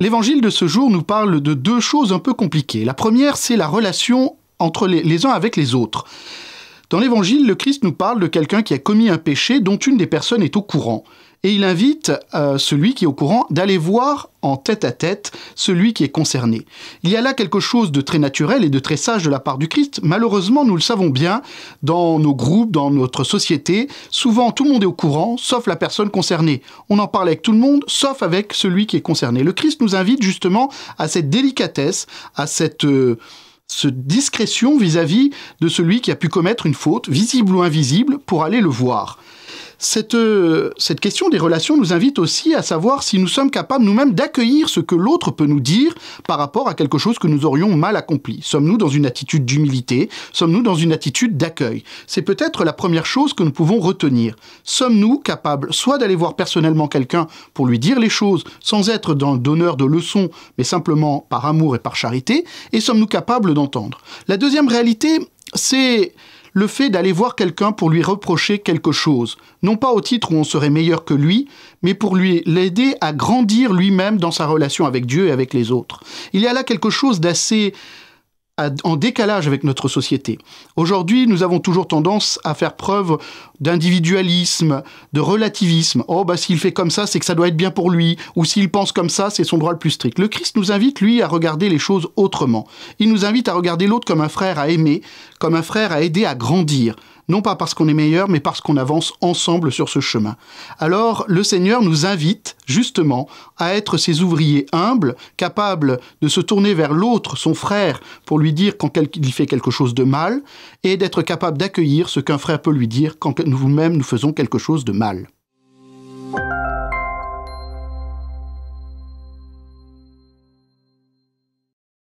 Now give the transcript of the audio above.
L'évangile de ce jour nous parle de deux choses un peu compliquées. La première, c'est la relation entre les uns avec les autres. Dans l'évangile, le Christ nous parle de quelqu'un qui a commis un péché dont une des personnes est au courant. Et il invite celui qui est au courant d'aller voir en tête-à-tête celui qui est concerné. Il y a là quelque chose de très naturel et de très sage de la part du Christ. Malheureusement, nous le savons bien, dans nos groupes, dans notre société, souvent tout le monde est au courant, sauf la personne concernée. On en parle avec tout le monde, sauf avec celui qui est concerné. Le Christ nous invite justement à cette délicatesse, à cette discrétion vis-à-vis de celui qui a pu commettre une faute, visible ou invisible, pour aller le voir. Cette question des relations nous invite aussi à savoir si nous sommes capables nous-mêmes d'accueillir ce que l'autre peut nous dire par rapport à quelque chose que nous aurions mal accompli. Sommes-nous dans une attitude d'humilité? Sommes-nous dans une attitude d'accueil? C'est peut-être la première chose que nous pouvons retenir. Sommes-nous capables soit d'aller voir personnellement quelqu'un pour lui dire les choses sans être dans le donneur de leçons, mais simplement par amour et par charité? Et sommes-nous capables d'entendre? La deuxième réalité, c'est le fait d'aller voir quelqu'un pour lui reprocher quelque chose, non pas au titre où on serait meilleur que lui, mais pour l'aider à grandir lui-même dans sa relation avec Dieu et avec les autres. Il y a là quelque chose d'assez en décalage avec notre société. Aujourd'hui, nous avons toujours tendance à faire preuve d'individualisme, de relativisme. Oh, s'il fait comme ça, c'est que ça doit être bien pour lui. Ou s'il pense comme ça, c'est son droit le plus strict. Le Christ nous invite, lui, à regarder les choses autrement. Il nous invite à regarder l'autre comme un frère à aimer, comme un frère à aider à grandir. Non pas parce qu'on est meilleur, mais parce qu'on avance ensemble sur ce chemin. Alors, le Seigneur nous invite, justement, à être ces ouvriers humbles, capables de se tourner vers l'autre, son frère, pour lui dire quand il fait quelque chose de mal, et d'être capable d'accueillir ce qu'un frère peut lui dire quand nous-mêmes nous faisons quelque chose de mal.